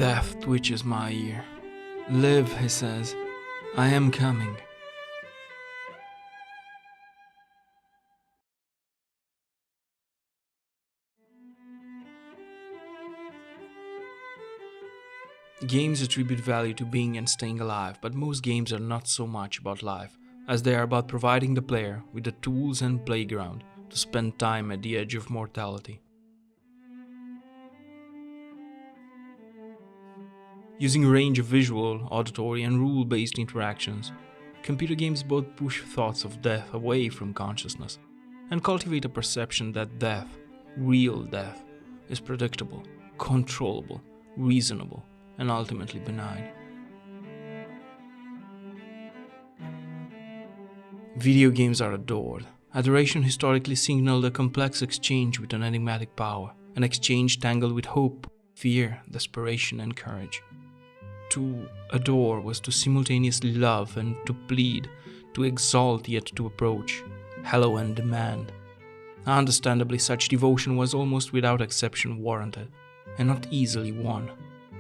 Death twitches my ear. Live, he says. I am coming. Games attribute value to being and staying alive, but most games are not so much about life, as they are about providing the player with the tools and playground to spend time at the edge of mortality. Using a range of visual, auditory, and rule-based interactions, computer games both push thoughts of death away from consciousness and cultivate a perception that death, real death, is predictable, controllable, reasonable, and ultimately benign. Video games are adored. Adoration historically signaled a complex exchange with an enigmatic power, an exchange tangled with hope, fear, desperation, and courage. To adore was to simultaneously love and to plead, to exalt yet to approach, hallow and demand. Understandably, such devotion was almost without exception warranted, and not easily won,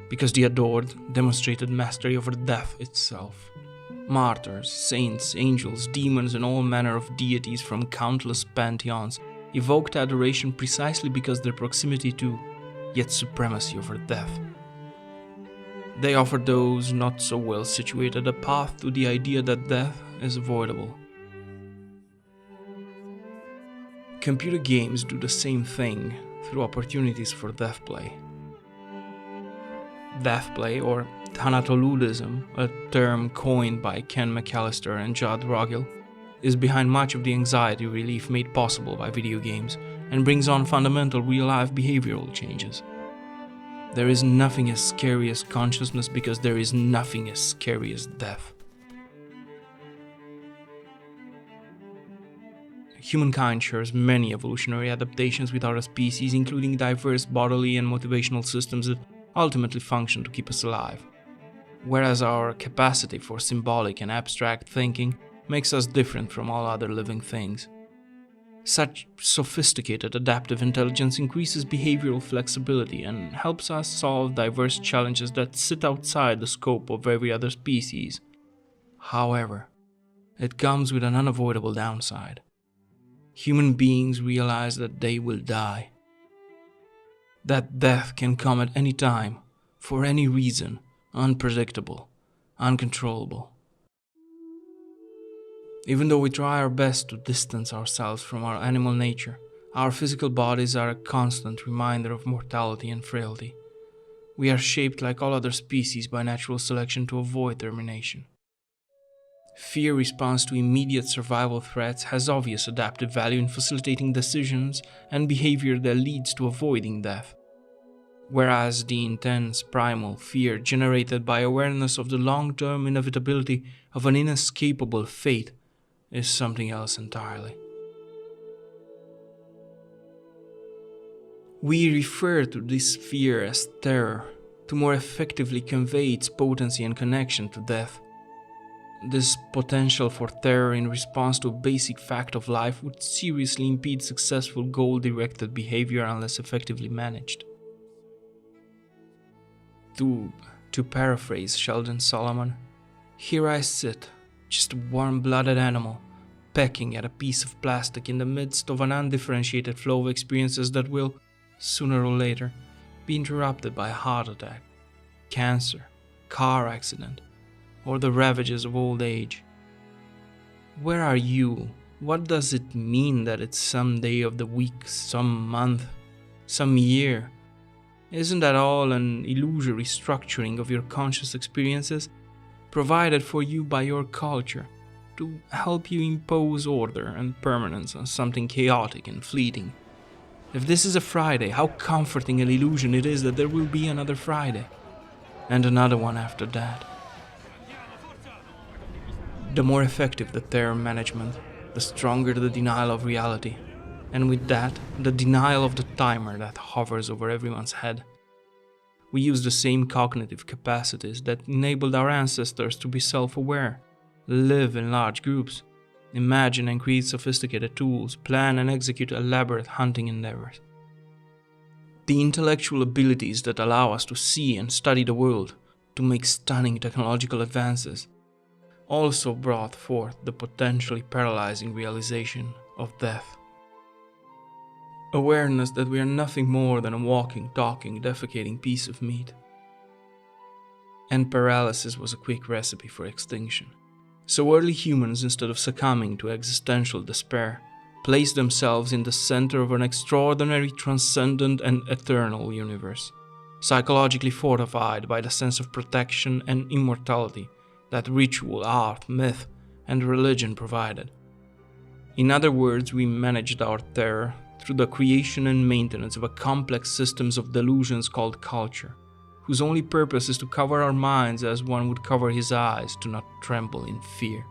because the adored demonstrated mastery over death itself. Martyrs, saints, angels, demons, and all manner of deities from countless pantheons evoked adoration precisely because their proximity to, yet supremacy over death. They offered those not so well situated a path to the idea that death is avoidable. Computer games do the same thing through opportunities for death play. Death play, or thanatoludism, a term coined by Ken McAllister and Judd Vergil, is behind much of the anxiety relief made possible by video games and brings on fundamental real-life behavioral changes. There is nothing as scary as consciousness because there is nothing as scary as death. Humankind shares many evolutionary adaptations with other species, including diverse bodily and motivational systems that ultimately function to keep us alive. Whereas our capacity for symbolic and abstract thinking makes us different from all other living things. Such sophisticated adaptive intelligence increases behavioral flexibility and helps us solve diverse challenges that sit outside the scope of every other species. However, it comes with an unavoidable downside. Human beings realize that they will die. That death can come at any time, for any reason, unpredictable, uncontrollable. Even though we try our best to distance ourselves from our animal nature, our physical bodies are a constant reminder of mortality and frailty. We are shaped like all other species by natural selection to avoid termination. Fear response to immediate survival threats has obvious adaptive value in facilitating decisions and behavior that leads to avoiding death. Whereas the intense primal fear generated by awareness of the long-term inevitability of an inescapable fate is something else entirely. We refer to this fear as terror to more effectively convey its potency and connection to death. This potential for terror in response to a basic fact of life would seriously impede successful goal-directed behavior unless effectively managed. To paraphrase Sheldon Solomon, here I sit, just a warm-blooded animal, pecking at a piece of plastic in the midst of an undifferentiated flow of experiences that will, sooner or later, be interrupted by a heart attack, cancer, car accident, or the ravages of old age. Where are you? What does it mean that it's some day of the week, some month, some year? Isn't that all an illusory structuring of your conscious experiences, provided for you by your culture, to help you impose order and permanence on something chaotic and fleeting? If this is a Friday, how comforting an illusion it is that there will be another Friday, and another one after that. The more effective the terror management, the stronger the denial of reality, and with that, the denial of the timer that hovers over everyone's head. We use the same cognitive capacities that enabled our ancestors to be self-aware, live in large groups, imagine and create sophisticated tools, plan and execute elaborate hunting endeavors. The intellectual abilities that allow us to see and study the world, to make stunning technological advances, also brought forth the potentially paralyzing realization of death. Awareness that we are nothing more than a walking, talking, defecating piece of meat. And paralysis was a quick recipe for extinction. So early humans, instead of succumbing to existential despair, placed themselves in the center of an extraordinary, transcendent and eternal universe, psychologically fortified by the sense of protection and immortality that ritual, art, myth, and religion provided. In other words, we managed our terror through the creation and maintenance of a complex system of delusions called culture, whose only purpose is to cover our minds as one would cover his eyes to not tremble in fear.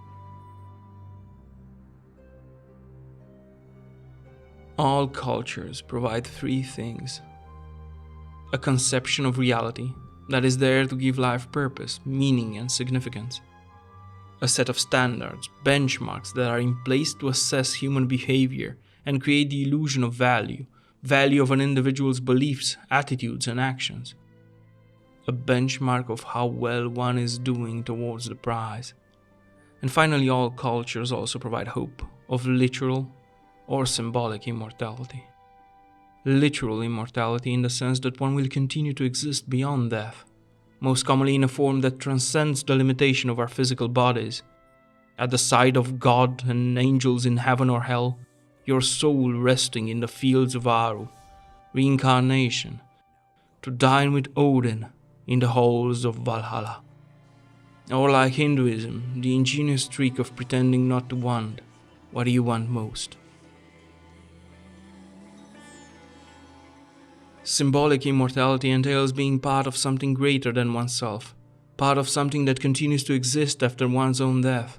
All cultures provide three things: a conception of reality that is there to give life purpose, meaning, and significance; a set of standards, benchmarks that are in place to assess human behavior and create the illusion of value of an individual's beliefs, attitudes, and actions; a benchmark of how well one is doing towards the prize. And finally, all cultures also provide hope of literal or symbolic immortality. Literal immortality in the sense that one will continue to exist beyond death, most commonly in a form that transcends the limitation of our physical bodies. At the side of God and angels in heaven or hell, your soul resting in the fields of Aru, reincarnation, to dine with Odin in the halls of Valhalla. Or like Hinduism, the ingenious trick of pretending not to want what you want most. Symbolic immortality entails being part of something greater than oneself, part of something that continues to exist after one's own death,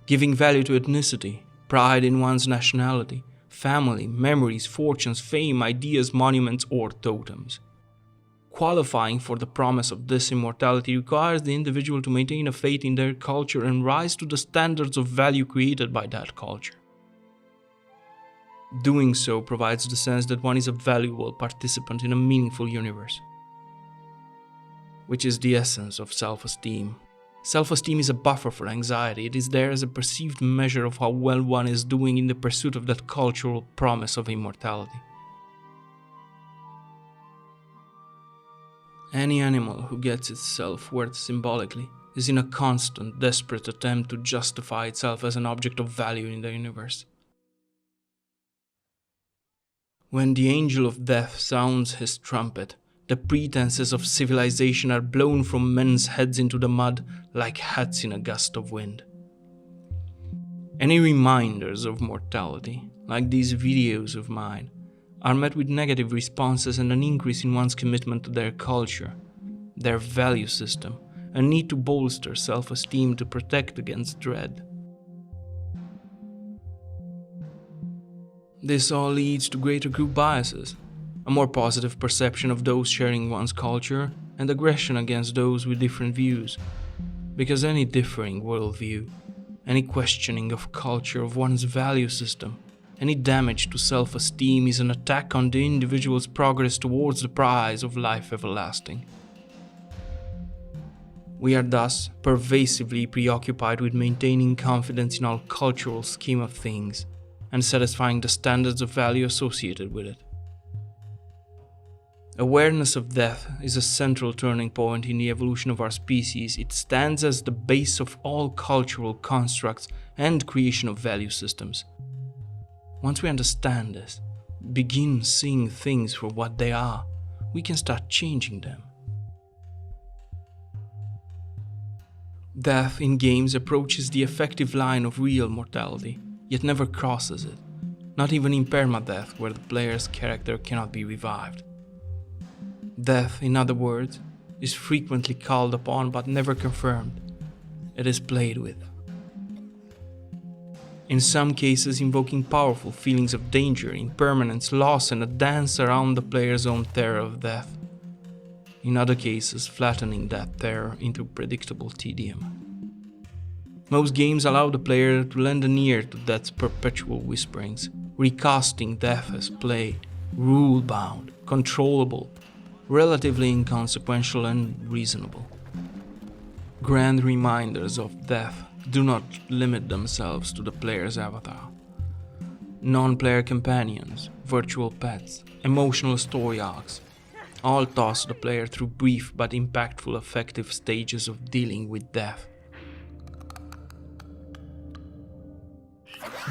giving value to ethnicity, pride in one's nationality, family, memories, fortunes, fame, ideas, monuments, or totems. Qualifying for the promise of this immortality requires the individual to maintain a faith in their culture and rise to the standards of value created by that culture. Doing so provides the sense that one is a valuable participant in a meaningful universe, which is the essence of self-esteem. Self-esteem is a buffer for anxiety. It is there as a perceived measure of how well one is doing in the pursuit of that cultural promise of immortality. Any animal who gets its self-worth symbolically is in a constant, desperate attempt to justify itself as an object of value in the universe. When the angel of death sounds his trumpet, the pretenses of civilization are blown from men's heads into the mud like hats in a gust of wind. Any reminders of mortality, like these videos of mine, are met with negative responses and an increase in one's commitment to their culture, their value system, a need to bolster self-esteem to protect against dread. This all leads to greater group biases, a more positive perception of those sharing one's culture, and aggression against those with different views. Because any differing worldview, any questioning of culture, of one's value system, any damage to self-esteem is an attack on the individual's progress towards the prize of life everlasting. We are thus pervasively preoccupied with maintaining confidence in our cultural scheme of things, and satisfying the standards of value associated with it. Awareness of death is a central turning point in the evolution of our species. It stands as the base of all cultural constructs and creation of value systems. Once we understand this, begin seeing things for what they are, we can start changing them. Death in games approaches the effective line of real mortality, yet never crosses it, not even in permadeath where the player's character cannot be revived. Death, in other words, is frequently called upon but never confirmed. It is played with. In some cases invoking powerful feelings of danger, impermanence, loss, and a dance around the player's own terror of death. In other cases flattening that terror into predictable tedium. Most games allow the player to lend an ear to death's perpetual whisperings, recasting death as play, rule-bound, controllable, relatively inconsequential and reasonable. Grand reminders of death do not limit themselves to the player's avatar. Non-player companions, virtual pets, emotional story arcs, all toss the player through brief but impactful effective stages of dealing with death.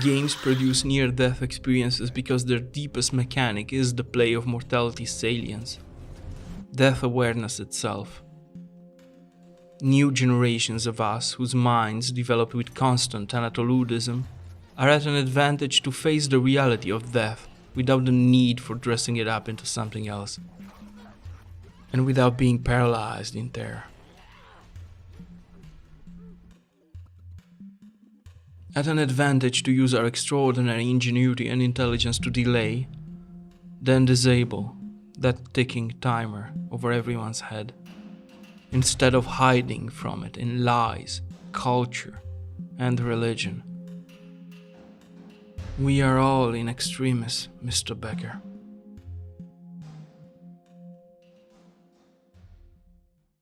Games produce near-death experiences because their deepest mechanic is the play of mortality's salience, death awareness itself. New generations of us, whose minds developed with constant thanatoludism, are at an advantage to face the reality of death without the need for dressing it up into something else, and without being paralyzed in terror. At an advantage to use our extraordinary ingenuity and intelligence to delay, then disable that ticking timer over everyone's head, instead of hiding from it in lies, culture, and religion. We are all in extremis, Mr. Becker.